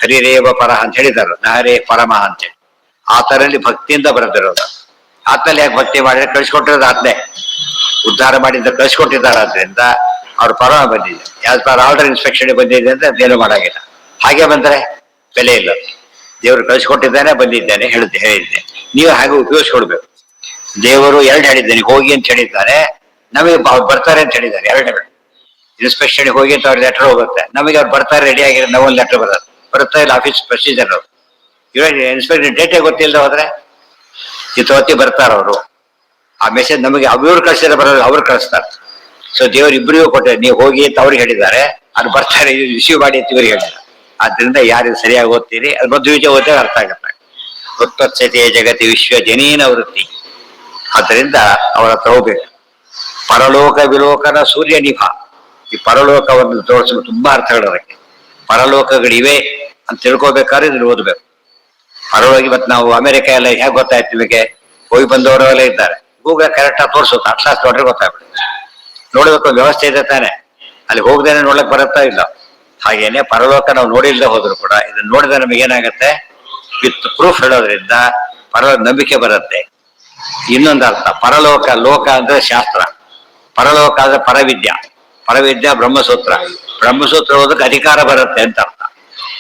Speaker 1: ಹರಿರೇವ ಪರ ಅಂತ ಹೇಳಿದಾರ, ನಹರೇ ಪರಮ ಅಂತೇಳಿ. ಆತರಲ್ಲಿ ಭಕ್ತಿಯಿಂದ ಬರೆದಿರೋದು. ಆತ್ಮಲ್ಲಿ ಯಾಕೆ ಭಕ್ತಿ ಮಾಡಿದ್ರೆ ಕಳಿಸ್ಕೊಟ್ಟಿರೋದು ಆತ್ಮೆ ಉದ್ಧಾರ ಮಾಡಿದ್ದ ಕಳಿಸ್ಕೊಟ್ಟಿದ್ದಾರೆ. ಆದ್ರಿಂದ ಅವ್ರ ಪರಮ ಬಂದಿದೆ. ಯಾಸ್ ಪರ್ ಆರ್ಡರ್ ಇನ್ಸ್ಪೆಕ್ಷನ್ ಬಂದಿದೆ ಅಂತ ಅದೇನು ಮಾಡಾಗಿಲ್ಲ. ಹಾಗೆ ಬಂದ್ರೆ ಬೆಲೆ ಇಲ್ಲ. ದೇವರು ಕಳಿಸ್ಕೊಟ್ಟಿದ್ದಾನೆ, ಬಂದಿದ್ದಾನೆ ಹೇಳಿದ್ದೆ. ನೀವು ಹಾಗೆ ಉಪಯೋಗಿಸ್ಕೊಡ್ಬೇಕು. ದೇವರು ಎರಡು ಹೇಳಿದ್ದಾನೆ, ಹೋಗಿ ಅಂತ ಹೇಳಿದ್ದಾರೆ. ನಮಗೆ ಬರ್ತಾರೆ ಅಂತ ಹೇಳಿದ್ದಾರೆ. ಎರಡೆರಡು ಇನ್ಸ್ಪೆಕ್ಷನ್ ಹೋಗಿ ಅಂತ ಅವ್ರ ಲೆಟರ್ ಹೋಗುತ್ತೆ. ನಮಗೆ ಅವ್ರು ಬರ್ತಾರೆ ರೆಡಿ ಆಗಿರೋ ನಾವೊಂದು ಲೆಟರ್ ಬರುತ್ತೆ ಇಲ್ಲ. ಆಫೀಸ್ ಪ್ರೊಸೀಜರ್ ಅವರು ಇವಾಗ ಇನ್ಸ್ಪೆಕ್ಟರ್ ಡೇಟೇ ಗೊತ್ತಿಲ್ಲದೆ ಹೋದ್ರೆ ಹೊತ್ತಿ ಬರ್ತಾರ ಅವರು. ಆ ಮೆಸೇಜ್ ನಮಗೆ ಅವ್ರು ಕಳಿಸಿದ್ರೆ ಬರೋದು, ಅವ್ರು ಕಳಿಸ್ತಾರೆ. ಸೊ ದೇವ್ರು ಇಬ್ಬರಿಗೂ ಕೊಟ್ಟರೆ ನೀವು ಹೋಗಿ ಅಂತ ಅವ್ರಿಗೆ ಹೇಳಿದ್ದಾರೆ. ಅದು ಬರ್ತಾರೆ, ರಿಸೀವ್ ಮಾಡಿ ಅಂತ ಇವ್ರಿಗೆ ಹೇಳಿದ್ದಾರೆ. ಆದ್ರಿಂದ ಯಾರು ಸರಿಯಾಗಿ ಓದ್ತೀರಿ ಅದು ಮಧ್ಯ ವಿಜಯ ಓದಿದ್ರೆ ಅರ್ಥ ಆಗುತ್ತೆ. ಉತ್ಪತ್ಸತೆಯ ಜಗತಿ ವಿಶ್ವ ಜನೀನ ವೃತ್ತಿ. ಆದ್ದರಿಂದ ಅವರ ಹತ್ರ ಹೋಗ್ಬೇಕು. ಪರಲೋಕ ವಿಲೋಕನ ಸೂರ್ಯ ನಿಭ. ಈ ಪರಲೋಕವನ್ನು ತೋರಿಸಲು ತುಂಬಾ ಅರ್ಥಗಳು ಅದಕ್ಕೆ. ಪರಲೋಕಗಳಿವೆ ಅಂತ ತಿಳ್ಕೊಬೇಕಾದ್ರೆ ಇದನ್ನು ಓದ್ಬೇಕು. ಪರಲೋಕ ಇವತ್ತು ನಾವು ಅಮೆರಿಕ ಎಲ್ಲ ಹೇಗೆ ಗೊತ್ತಾಯ್ತು ನಿಮಗೆ? ಹೋಗಿ ಬಂದವರೆಲ್ಲ ಇದ್ದಾರೆ. ಗೂಗಲ್ ಕರೆಕ್ಟ್ ಆಗಿ ತೋರಿಸುತ್ತೆ. ಅಟ್ಲಾಸ್ ನೋಡ್ರೆ ಗೊತ್ತಾಗ್ಬಿಡುತ್ತೆ. ನೋಡ್ಬೇಕು, ವ್ಯವಸ್ಥೆ ಇದೆ ತಾನೆ. ಅಲ್ಲಿ ಹೋಗದೇನೆ ನೋಡ್ಲಕ್ ಬರುತ್ತಾ ಇಲ್ಲ. ಹಾಗೇನೆ ಪರಲೋಕ ನಾವು ನೋಡಿಲ್ದೆ ಹೋದ್ರು ಕೂಡ ಇದನ್ನ ನೋಡಿದ್ರೆ ನಮಗೆ ಏನಾಗುತ್ತೆ? ವಿತ್ ಪ್ರೂಫ್ ಹೇಳೋದ್ರಿಂದ ನಂಬಿಕೆ ಬರುತ್ತೆ. ಇನ್ನೊಂದು ಅರ್ಥ ಪರಲೋಕ. ಲೋಕ ಅಂದ್ರೆ ಶಾಸ್ತ್ರ, ಪರಲೋಕ ಅಂದ್ರೆ ಪರವಿದ್ಯಾ. ಪರವಿದ್ಯಾ ಬ್ರಹ್ಮಸೂತ್ರ. ಬ್ರಹ್ಮಸೂತ್ರ ಓದಕ್ಕೆ ಅಧಿಕಾರ ಬರುತ್ತೆ ಅಂತ ಅರ್ಥ.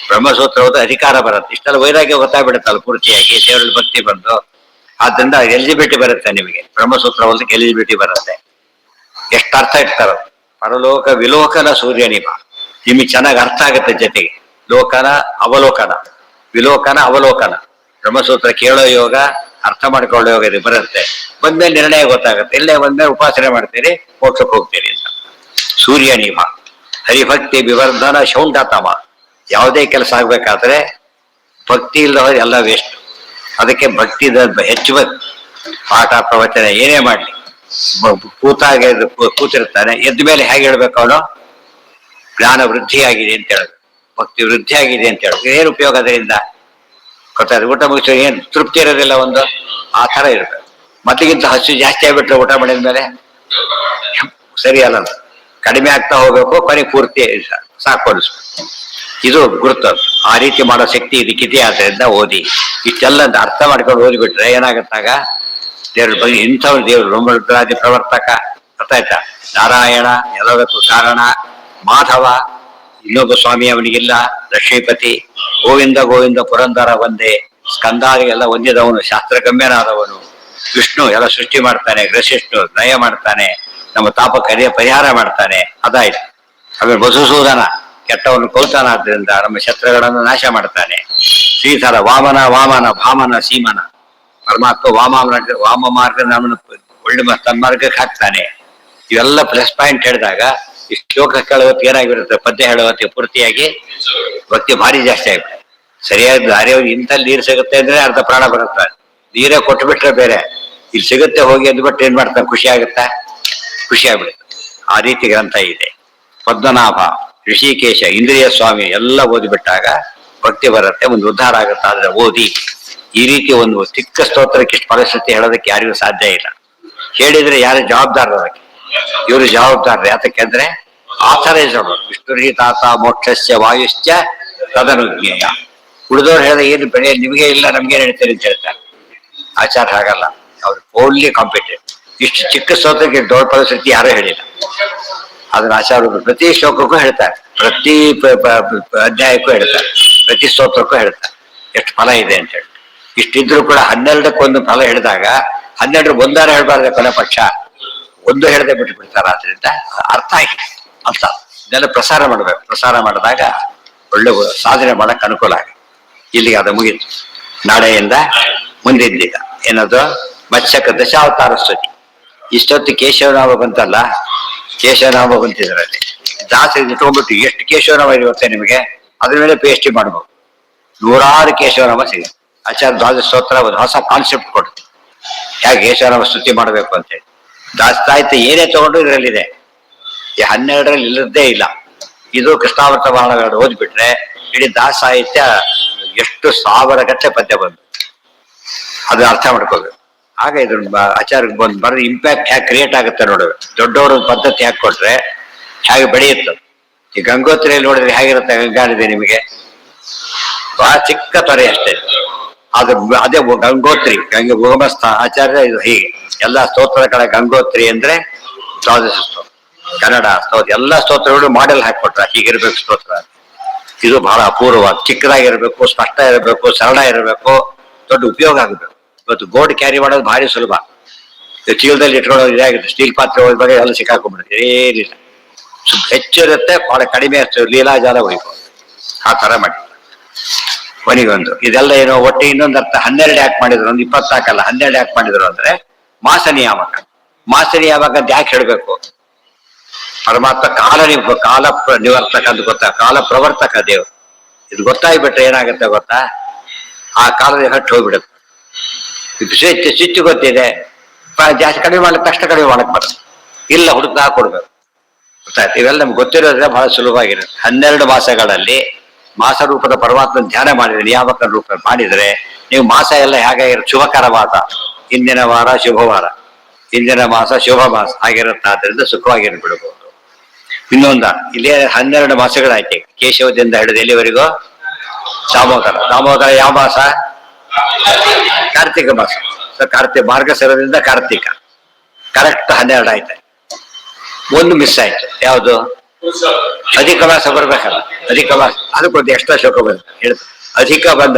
Speaker 1: ಬ್ರಹ್ಮಸೂತ್ರ ಓದಕ್ಕೆ ಅಧಿಕಾರ ಬರುತ್ತೆ. ಇಷ್ಟೆಲ್ಲ ವೈರಾಗ್ಯ ಗೊತ್ತಾಗ್ಬಿಡುತ್ತಲ್ಲ ಪೂರ್ತಿಯಾಗಿ ದೇವರಲ್ಲಿ ಭಕ್ತಿ ಬಂದು. ಆದ್ರಿಂದ ಎಲಿಜಿಬಿಲಿಟಿ ಬರುತ್ತೆ ನಿಮಗೆ. ಬ್ರಹ್ಮಸೂತ್ರ ಓದಕ್ಕೆ ಎಲಿಜಿಬಿಲಿಟಿ ಬರುತ್ತೆ. ಎಷ್ಟು ಅರ್ಥ ಇಡ್ತಾರ. ಪರಲೋಕ ವಿಲೋಕನ ಸೂರ್ಯನಿಭ. ನಿಮಗೆ ಚೆನ್ನಾಗಿ ಅರ್ಥ ಆಗುತ್ತೆ. ಜೊತೆಗೆ ಲೋಕನ ಅವಲೋಕನ, ವಿಲೋಕನ ಅವಲೋಕನ. ಬ್ರಹ್ಮಸೂತ್ರ ಕೇಳೋ ಯೋಗ, ಅರ್ಥ ಮಾಡ್ಕೊಳ್ಳೋ ಯೋಗ ಇದು ಬರುತ್ತೆ. ಬಂದ್ಮೇಲೆ ನಿರ್ಣಯ ಗೊತ್ತಾಗುತ್ತೆ. ಇಲ್ಲೇ ಬಂದ್ಮೇಲೆ ಉಪಾಸನೆ ಮಾಡ್ತೀರಿ, ಮೋಕ್ಷಕ್ಕೆ ಹೋಗ್ತೀರಿ ಅಂತ. ಸೂರ್ಯನಿಭ ಹರಿಭಕ್ತಿ ವಿವರ್ಧನ ಶೌಂಡತಮ. ಯಾವುದೇ ಕೆಲಸ ಆಗ್ಬೇಕಾದ್ರೆ ಭಕ್ತಿ ಇಲ್ಲದ ಎಲ್ಲ ವೇಸ್ಟ್. ಅದಕ್ಕೆ ಭಕ್ತಿ ಹೆಚ್ಚಬೇಕು. ಪಾಠ ಪ್ರವಚನ ಏನೇ ಮಾಡ್ಲಿ, ಕೂತಿರ್ತಾನೆ, ಎದ್ದ ಮೇಲೆ ಹೇಗೆ ಹೇಳ್ಬೇಕು? ಅವನು ಜ್ಞಾನ ವೃದ್ಧಿಯಾಗಿದೆ ಅಂತ ಹೇಳಬೇಕು, ಭಕ್ತಿ ವೃದ್ಧಿ ಆಗಿದೆ ಅಂತ ಹೇಳಬೇಕು. ಏನು ಉಪಯೋಗ ಅದರಿಂದ? ಗೊತ್ತಾದ್ರೆ ಊಟ ಮುಗಿಸಿ ಏನು ತೃಪ್ತಿ ಇರೋದಿಲ್ಲ. ಒಂದು ಆ ಥರ ಇರ್ಬೇಕು. ಮೊದಲಿಗಿಂತ ಹಸು ಜಾಸ್ತಿ ಆಗ್ಬಿಟ್ರೆ ಊಟ ಮಾಡಿದ ಮೇಲೆ ಸರಿ ಅಲ್ಲ. ಕಡಿಮೆ ಆಗ್ತಾ ಹೋಗ್ಬೇಕು, ಕೊನೆಗೆ ಪೂರ್ತಿ ಸಾಕು ಅನಿಸ್ಬೇಕು. ಇದು ಗುರುತು. ಆ ರೀತಿ ಮಾಡೋ ಶಕ್ತಿ ಇದಕ್ಕಿದೆ. ಆದ್ರಿಂದ ಓದಿ. ಇಷ್ಟೆಲ್ಲ ಅರ್ಥ ಮಾಡ್ಕೊಂಡು ಓದಿಬಿಟ್ರೆ ಏನಾಗತ್ತಾಗ ದೇವ್ರ ಬಗ್ಗೆ ಇಂಥವ್ರು ದೇವ್ರು ಬ್ರಹ್ಮರುದ್ರಾದಿ ಪ್ರವರ್ತಕ. ಗೊತ್ತಾಯ್ತಾ? ನಾರಾಯಣ ಎಲ್ಲದಕ್ಕೂ ಕಾರಣ, ಮಾಧವ ಇನ್ನೊಬ್ಬ ಸ್ವಾಮಿ ಅವನಿಗಿಲ್ಲ, ಲಕ್ಷ್ಮೀಪತಿ, ಗೋವಿಂದ ಗೋವಿಂದ ಪುರಂದರ ಒಂದೇ, ಸ್ಕಂದಾರಿಗೆಲ್ಲ ಹೊಂದಿದವನು, ಶಾಸ್ತ್ರಗಮ್ಯನಾದವನು, ವಿಷ್ಣು ಎಲ್ಲ ಸೃಷ್ಟಿ ಮಾಡ್ತಾನೆ, ಗ್ರಸಿಷ್ಣು ನಯ ಮಾಡ್ತಾನೆ, ನಮ್ಮ ತಾಪ ಪರಿಹಾರ ಮಾಡ್ತಾನೆ. ಅದಾಯ್ತು. ಆಮೇಲೆ ಮಧುಸೂದನ ಕೆಟ್ಟವನು ಕೌತಾನಾದ್ರಿಂದ ನಮ್ಮ ಶತ್ರುಗಳನ್ನು ನಾಶ ಮಾಡ್ತಾನೆ. ಶ್ರೀಧರ ವಾಮನ ವಾಮನ ಭಾಮನ ಸೀಮನ ಪರಮಾತ್ಮ ವಾಮ ಮಾರ್ಗ ನಮ್ಮನ್ನು ಒಳ್ಳೆ ತನ್ಮಾರ್ಗಕ್ಕೆ ಹಾಕ್ತಾನೆ. ಇವೆಲ್ಲ ಪ್ಲಸ್ ಪಾಯಿಂಟ್ ಹೇಳಿದಾಗ ಈ ಶ್ಲೋಕ ಕೇಳುವತ್ತು ಏನಾಗಿರುತ್ತೆ, ಪದ್ಯ ಹೇಳುವತ್ತೆ ಪೂರ್ತಿಯಾಗಿ ಭಕ್ತಿ ಭಾರಿ ಜಾಸ್ತಿ ಆಗ್ಬಿಡುತ್ತೆ. ಸರಿಯಾದ ದಾರಿ ಇಂಥಲ್ಲಿ ನೀರು ಸಿಗುತ್ತೆ ಅಂದ್ರೆ ಅರ್ಧ ಪ್ರಾಣ ಬರುತ್ತೆ. ನೀರೇ ಕೊಟ್ಟು ಬಿಟ್ರೆ ಬೇರೆ, ಇಲ್ಲಿ ಸಿಗುತ್ತೆ ಹೋಗಿ ಅಂದ್ಬಿಟ್ಟು ಏನ್ ಮಾಡ್ತಾನೆ, ಖುಷಿ ಆಗುತ್ತಾ, ಖುಷಿ ಆಗ್ಬಿಡುತ್ತೆ. ಆ ರೀತಿ ಗ್ರಂಥ ಇದೆ. ಪದ್ಮನಾಭ, ಋಷಿಕೇಶ, ಇಂದ್ರಿಯ ಸ್ವಾಮಿ ಎಲ್ಲ ಓದಿಬಿಟ್ಟಾಗ ಭಕ್ತಿ ಬರುತ್ತೆ, ಒಂದು ಉದ್ಧಾರ ಆಗುತ್ತೆ. ಆದ್ರೆ ಓದಿ ಈ ರೀತಿ ಒಂದು ಚಿಕ್ಕ ಸ್ತೋತ್ರಕ್ಕೆ ಇಷ್ಟು ಪರಿಸ್ಥಿತಿ ಹೇಳೋದಕ್ಕೆ ಯಾರಿಗೂ ಸಾಧ್ಯ ಇಲ್ಲ. ಹೇಳಿದ್ರೆ ಯಾರು ಜವಾಬ್ದಾರ ಅದಕ್ಕೆ? ಇವರು ಜವಾಬ್ದಾರ. ಯಾತಕ್ಕೆ ಅಂದ್ರೆ ಆಥರೈಸ್ಡ್ ವಿಷ್ಣುರಿ ತಾತ ಮೋಕ್ಷಸ್ಯ ವಾಯುಶ್ಚ ತದನುಜ್ಞೇಯ. ಉಳಿದವ್ರು ಹೇಳಿದ ಏನು ಬೆಳೆ ನಿಮಗೆ ಇಲ್ಲ ನಮ್ಗೆ ಹೇಳ್ತೀರಿ ಅಂತ ಹೇಳ್ತಾರೆ. ಆಚಾರ ಹಾಗಲ್ಲ, ಅವ್ರು ಓನ್ಲಿ ಕಾಂಪಿಟೆಂಟ್. ಇಷ್ಟು ಚಿಕ್ಕ ಸ್ತೋತ್ರಕ್ಕೆ ದೊಡ್ಡ ಪರಿಸ್ಥಿತಿ ಯಾರೂ ಹೇಳಿಲ್ಲ. ಅದನ್ನ ಆಚಾರ್ಯರು ಪ್ರತಿ ಶ್ಲೋಕಕ್ಕೂ ಹೇಳ್ತಾರೆ, ಪ್ರತಿ ಅಧ್ಯಾಯಕ್ಕೂ ಹೇಳ್ತಾರೆ, ಪ್ರತಿ ಸ್ತೋತ್ರಕ್ಕೂ ಹೇಳ್ತಾರೆ ಎಷ್ಟು ಫಲ ಇದೆ ಅಂತ ಹೇಳಿ. ಇಷ್ಟಿದ್ರು ಕೂಡ 12ಕ್ಕೆ ಫಲ ಹೇಳಿದಾಗ 12 ಒಂದಾರ ಹೇಳ್ಬಾರ್ದೆ, ಕೊನೆ ಪಕ್ಷ ಒಂದು ಹೇಳದೆ ಬಿಟ್ಟು ಬಿಡ್ತಾರೆ. ಆದ್ರಿಂದ ಅರ್ಥ ಆಗಿದೆ ಅಂತ ಇದೆಲ್ಲ ಪ್ರಸಾರ ಮಾಡ್ಬೇಕು. ಪ್ರಸಾರ ಮಾಡಿದಾಗ ಒಳ್ಳೆ ಸಾಧನೆ ಮಾಡಕ್ ಅನುಕೂಲ ಆಗುತ್ತೆ. ಇಲ್ಲಿಗೆ ಅದು ಮುಗೀತು. ನಾಳೆಯಿಂದ ಮುಂದಿದ್ದೀಗ ಏನದು ಮತ್ಸ್ಯಕ ದಶಾವತಾರ ಸ್ತುತಿ. ಇಷ್ಟೊತ್ತು ಕೇಶವನಾಮ ಬಂತಲ್ಲ, ಕೇಶವನಾಮ ಬಂತಿದ್ರಲ್ಲಿ ದಾಸರಿ ಇಟ್ಕೊಂಡ್ಬಿಟ್ಟು ಎಷ್ಟು ಕೇಶವನಾಮ ಇರುತ್ತೆ ನಿಮಗೆ, ಅದ್ರ ಮೇಲೆ ಪಿ ಎಚ್ ಡಿ ಮಾಡ್ಬೋದು. 100 ಕೇಶವನಾಮ ಸಿಗುತ್ತೆ. ಆಚಾರ್ಯ ದ್ವಾದಶ ಸ್ತೋತ್ರ ಒಂದು ಹೊಸ ಕಾನ್ಸೆಪ್ಟ್ ಕೊಡುತ್ತೆ, ಹೇಗೆ ಕೇಶವನಾಮ ಸ್ತುತಿ ಮಾಡಬೇಕು ಅಂತೇಳಿ. ದಾಸ್ತಾಯಿತ ಏನೇ ತಗೊಂಡು ಇದರಲ್ಲಿದೆ. ಈ 12ರಲ್ಲಿ ಇಲ್ಲದ್ದೇ ಇಲ್ಲ. ಇದು ಕೃಷ್ಣಾವರ್ತ ಬಾಣಗಳು ಓದ್ಬಿಟ್ರೆ ಇಡೀ ದಾಸ ಸಾಹಿತ್ಯ ಎಷ್ಟು 1000 ಗಟ್ಟಲೆ ಪದ್ಯ ಬಂದು ಅದು ಅರ್ಥ ಮಾಡ್ಕೋಬೇಕು. ಆಗ ಇದ್ರ ಆಚಾರ್ಯಕ್ಕೆ ಬಂದು ಬರೆದು ಇಂಪ್ಯಾಕ್ಟ್ ಹೇಗೆ ಕ್ರಿಯೇಟ್ ಆಗುತ್ತೆ ನೋಡ್ಬೇಕು. ದೊಡ್ಡವರು ಪದ್ಧತಿ ಹಾಕಿ ಕೊಟ್ರೆ ಹೇಗೆ ಬೆಳೆಯುತ್ತೆ. ಈ ಗಂಗೋತ್ರಿಯಲ್ಲಿ ನೋಡಿದ್ರೆ ಹೇಗಿರುತ್ತೆ ಗಂಗಾನದಿ ನಿಮಗೆ, ಬಹಳ ಚಿಕ್ಕ ತೊರೆ ಅಷ್ಟೇ. ಅದು ಅದೇ ಗಂಗೋತ್ರಿ, ಗಂಗೆ ಉಗಮಸ್ಥ ಆಚಾರ್ಯ. ಇದು ಹೀಗೆ ಎಲ್ಲ ಸ್ತೋತ್ರಗಳ ಗಂಗೋತ್ರಿ ಅಂದ್ರೆ ದ್ವಾದಶ ಸ್ತೋತ್ರ, ಕನ್ನಡ ಸ್ತೋತ್ರ, ಎಲ್ಲ ಸ್ತೋತ್ರಗಳು ಮಾಡೆಲ್ ಹಾಕಿಕೊಟ್ರ ಹೀಗಿರ್ಬೇಕು ಸ್ತೋತ್ರ. ಇದು ಬಹಳ ಅಪೂರ್ವವಾಗಿ ಚಿಕ್ಕದಾಗಿರ್ಬೇಕು, ಸ್ಪಷ್ಟ ಇರಬೇಕು, ಸರಳ ಇರಬೇಕು, ದೊಡ್ಡ ಉಪಯೋಗ ಆಗಬೇಕು. ಇವತ್ತು ಬೋರ್ಡ್ ಕ್ಯಾರಿ ಮಾಡೋದು ಭಾರಿ ಸುಲಭ. ಚೀಲದಲ್ಲಿ ಇಟ್ಕೊಳ್ಳೋದು ಇದಾಗುತ್ತೆ. ಸ್ಟೀಲ್ ಪಾತ್ರೆ ಹೋದ್ಬಾಗ ಎಲ್ಲ ಸಿಕ್ಕಾಕೊಂಡ್ಬಿಡುತ್ತೆ, ಏನಿಲ್ಲ. ಹೆಚ್ಚಿರುತ್ತೆ, ಬಹಳ ಕಡಿಮೆ ಲೀಲಾಜಾಲ ಹೋಯ್ತು. ಆ ತರ ಮಾಡಿ ಕೊನೆಗೊಂದು ಇದೆಲ್ಲ ಏನೋ ಒಟ್ಟು ಇನ್ನೊಂದು ಅರ್ಥ 12 ಯಾಕೆ ಮಾಡಿದ್ರು, ಒಂದು 24 ಅಲ್ಲ 12 ಯಾಕೆ ಮಾಡಿದ್ರು ಅಂದ್ರೆ ಮಾಸ ನಿಯಾಮಕ. ಮಾಸ ನಿಯಾಮಕ ಅಂತ ಯಾಕೆ ಹೇಳ್ಬೇಕು? ಪರಮಾತ್ಮ ಕಾಲ ನಿವರ್ತಕ ಅಂತ ಗೊತ್ತಾ, ಕಾಲ ಪ್ರವರ್ತಕ ದೇವರು. ಇದು ಗೊತ್ತಾಗ್ಬಿಟ್ರೆ ಏನಾಗುತ್ತೆ ಗೊತ್ತಾ, ಆ ಕಾಲದ ಹಟ್ಟು ಹೋಗ್ಬಿಡುತ್ತೆ. ಸ್ವಿಚ್ ಗೊತ್ತಿದೆ, ಜಾಸ್ತಿ ಕಡಿಮೆ ಮಾಡಕ್ ತಕ್ಷಣ ಕಡಿಮೆ ಮಾಡಕ್ ಬರುತ್ತೆ, ಇಲ್ಲ ಹುಡುಕ್ತಾ ಕೊಡ್ಬೇಕು. ಗೊತ್ತಾಯ್ತು? ಇವೆಲ್ಲ ನಮ್ಗೆ ಗೊತ್ತಿರೋದ್ರೆ ಬಹಳ ಸುಲಭವಾಗಿರುತ್ತೆ. 12 ಮಾಸಗಳಲ್ಲಿ ಮಾಸ ರೂಪದ ಪರಮಾತ್ಮ ಧ್ಯಾನ ಮಾಡಿದ್ರೆ, ನಿಯಾಮಕ ರೂಪ ಮಾಡಿದ್ರೆ ನೀವು ಮಾಸ ಎಲ್ಲ ಹೇಗಾಗಿರುತ್ತೆ, ಶುಭಕರ ಮಾಸ, ಹಿಂದಿನ ವಾರ ಶುಭವಾರ, ಹಿಂದಿನ ಮಾಸ ಶುಭ ಮಾಸ ಆಗಿರುತ್ತೆ. ಆದ್ರಿಂದ ಸುಖವಾಗಿರ್ ಬಿಡಬಹುದು. ಇನ್ನೊಂದ ಇಲ್ಲಿ 12 ಮಾಸಗಳಾಯ್ತು ಕೇಶವದಿಂದ ಹಿಡಿದು ಎಲ್ಲಿವರೆಗೂ ದಾಮೋದರ. ದಾಮೋದರ ಯಾವ ಮಾಸ? ಕಾರ್ತಿಕ ಮಾಸ. ಮಾರ್ಗಸರದಿಂದ ಕಾರ್ತಿಕ ಕರೆಕ್ಟ್ 12 ಆಯ್ತು. ಒಂದು ಮಿಸ್ ಆಯ್ತು, ಯಾವುದು? ಅಧಿಕ ಮಾಸ ಬರ್ಬೇಕಲ್ಲ. ಅಧಿಕ ಮಾಸ ಅದಕ್ಕೊಂದು ಎಕ್ಸ್ಟ್ರಾ ಶೋಕ ಬಂದ ಹೇಳ್ತ.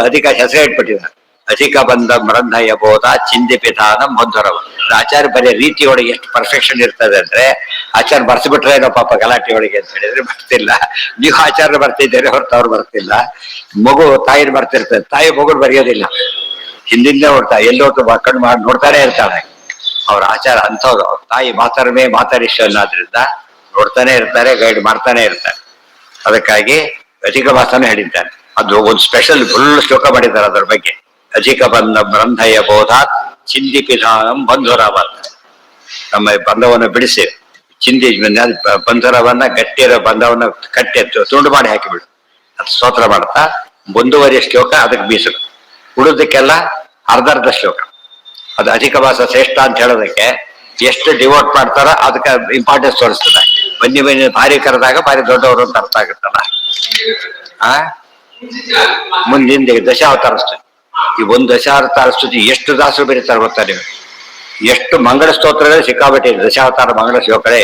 Speaker 1: ಅಧಿಕ ಹೆಸರೇ ಇಟ್ಬಿಟ್ಟಿದ್ದಾರೆ. ಅಧಿಕ ಬಂದ ಮರಂಧಯ ಬೋಧ ಚಿಂದಿಪಿಧಾನ ಮಧುರವ. ಆಚಾರ್ಯ ಬರೆಯ ರೀತಿಯೊಳಗೆ ಎಷ್ಟು ಪರ್ಫೆಕ್ಷನ್ ಇರ್ತದೆ ಅಂದ್ರೆ, ಆಚಾರ್ಯ ಬರ್ಸ್ಬಿಟ್ರೆ ಏನೋ ಪಾಪ ಗಲಾಟೆ ಒಳಗೆ ಅಂತ ಹೇಳಿದ್ರೆ ಬರ್ತಿಲ್ಲ. ನೀವು ಆಚಾರ್ಯ ಬರ್ತಿದ್ದೀರಿ ಹೊರತು ಅವ್ರು ಬರ್ತಿಲ್ಲ. ಮಗು ತಾಯಿನ ಬರ್ತಿರ್ತದೆ, ತಾಯಿ ಮಗುನ್ ಬರೆಯೋದಿಲ್ಲ, ಹಿಂದಿಂದ ನೋಡ್ತಾ ಎಲ್ಲೋಟ್ಟು ಕಣ್ಣು ಮಾಡಿ ನೋಡ್ತಾನೆ ಇರ್ತಾಳೆ. ಅವ್ರ ಆಚಾರ ಅಂಥವ್ರು. ಅವ್ರ ತಾಯಿ ಮಾತಾರಿಶ್ವ ಅನ್ನೋದ್ರಿಂದ ನೋಡ್ತಾನೆ ಇರ್ತಾರೆ, ಗೈಡ್ ಮಾಡ್ತಾನೆ ಇರ್ತಾರೆ. ಅದಕ್ಕಾಗಿ ಅಧಿಕ ಮಾಸನ ಹೇಳಿದ್ದಾರೆ. ಅದು ಒಂದು ಸ್ಪೆಷಲ್ ಫುಲ್ ಶ್ಲೋಕ ಮಾಡಿದ್ದಾರೆ ಅದ್ರ ಬಗ್ಗೆ. ಅಧಿಕ ಬಂಧ ಬ್ರಂಧಯ ಬೋಧ ಚಿಂದಿಪಿಧಾನಂ ಬಂಧುರವ. ನಮ್ಮ ಬಂಧವನ್ನು ಬಿಡಿಸಿ ಚಿಂದಿ ಬಂಧುರವನ್ನ ಗಟ್ಟಿರೋ ಬಂಧವನ್ನ ಕಟ್ಟಿ ತುಂಡು ಮಾಡಿ ಹಾಕಿಬಿಡು. ಅದು ಸ್ತೋತ್ರ ಮಾಡ್ತಾ ಒಂದೂವರೆ ಶ್ಲೋಕ ಅದಕ್ಕೆ ಮೀಸಲು, ಉಳಿದಕ್ಕೆಲ್ಲ ಅರ್ಧ ಶ್ಲೋಕ. ಅದು ಅಧಿಕ ಮಾಸ ಶ್ರೇಷ್ಠ ಅಂತ ಹೇಳೋದಕ್ಕೆ ಎಷ್ಟು ಡಿವೋಟ್ ಮಾಡ್ತಾರೋ ಅದಕ್ಕೆ ಇಂಪಾರ್ಟೆನ್ಸ್ ತೋರಿಸ್ತದೆ. ಬನ್ನಿ ಭಾರಿ ಕರೆದಾಗ ಭಾರಿ ದೊಡ್ಡವರು ಅಂತ ಅರ್ಥ ಆಗುತ್ತಲ್ಲ. ಮುಂದಿಂದ ದಶಾವತಾರ ಸ್ತುತಿ. ಈ ಒಂದು ದಶಾವತಾರ ಸ್ತುತಿ ಎಷ್ಟು ದಾಸರು ಬರೀತಾರೆ ಗೊತ್ತಾ ನೀವು? ಎಷ್ಟು ಮಂಗಳ ಸ್ತೋತ್ರಗಳೇ ಸಿಕ್ಕಾಬಿಟ್ಟೆ ದಶಾವತಾರ ಮಂಗಳ ಶ್ಲೋಕಗಳೇ.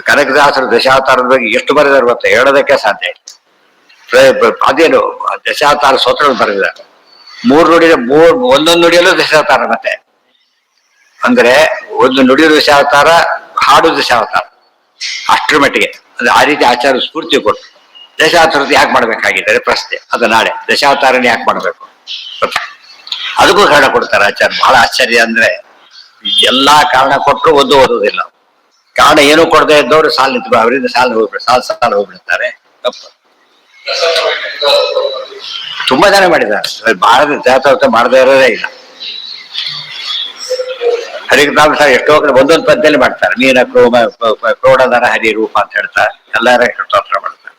Speaker 1: ಕನಕದಾಸರು ದಶಾವತಾರದ ಬಗ್ಗೆ ಎಷ್ಟು ಬರೆದಾರೆ ಗೊತ್ತಾ, ಹೇಳೋದಕ್ಕೆ ಸಾಧ್ಯ ಇಲ್ಲ. ಅದೇನು ದಶಾವತಾರ ಸ್ತೋತ್ರಗಳು ಬರೆದಿದ್ದಾರೆ. 3 ನುಡಿಯ ಒಂದೊಂದು ನುಡಿಯಲ್ಲೂ ದಶಾವತಾರ. ಮತ್ತೆ ಅಂದ್ರೆ ಒಂದು ನುಡಿಯ ದಶಾವತಾರ, ಹಾಡು ದಶಾವತಾರ, ಅಷ್ಟರ ಮಟ್ಟಿಗೆ ಅದು ಆ ರೀತಿ ಆಚಾರ ಸ್ಫೂರ್ತಿ ಕೊಟ್ಟು ದಶಾವತಾರದ ಯಾಕೆ ಮಾಡ್ಬೇಕಾಗಿದ್ದಾರೆ ಪ್ರಶ್ನೆ. ಅದು ನಾಳೆ ದಶಾವತಾರನ ಯಾಕೆ ಮಾಡ್ಬೇಕು. ಅದಕ್ಕೂ ಕಾರಣ ಕೊಡ್ತಾರೆ ಆಚಾರ್ಯ. ಬಹಳ ಆಶ್ಚರ್ಯ ಅಂದ್ರೆ ಎಲ್ಲಾ ಕಾರಣ ಕೊಟ್ಟರು ಒಂದು ಓದುವುದಿಲ್ಲ. ಕಾರಣ ಏನು ಕೊಡದೆ ಇದ್ದವರು ಸಾಲು ನಿಂತು ಅವರಿಂದ ಸಾಲು ಹೋಗ್ಬಿಡ್ತಾರೆ. ತಪ್ಪು. ತುಂಬಾ ಜನ ಮಾಡಿದ್ದಾರೆ. ಭಾರತ ಜಾತ ಮಾಡದೇ ಇರೋದೇ ಇಲ್ಲ. ಹರಿನಾಮ ಸಹ ಎಷ್ಟೋ ಕಡೆ ಒಂದೊಂದು ಪದ್ಯದಲ್ಲಿ ಮಾಡ್ತಾರೆ. ನೀರ ಕ್ರೋಢಧರ ಹರಿ ರೂಪ ಅಂತ ಹೇಳ್ತಾರೆ. ಎಲ್ಲಾರ ಸ್ತೋತ್ರ ಮಾಡ್ತಾರೆ.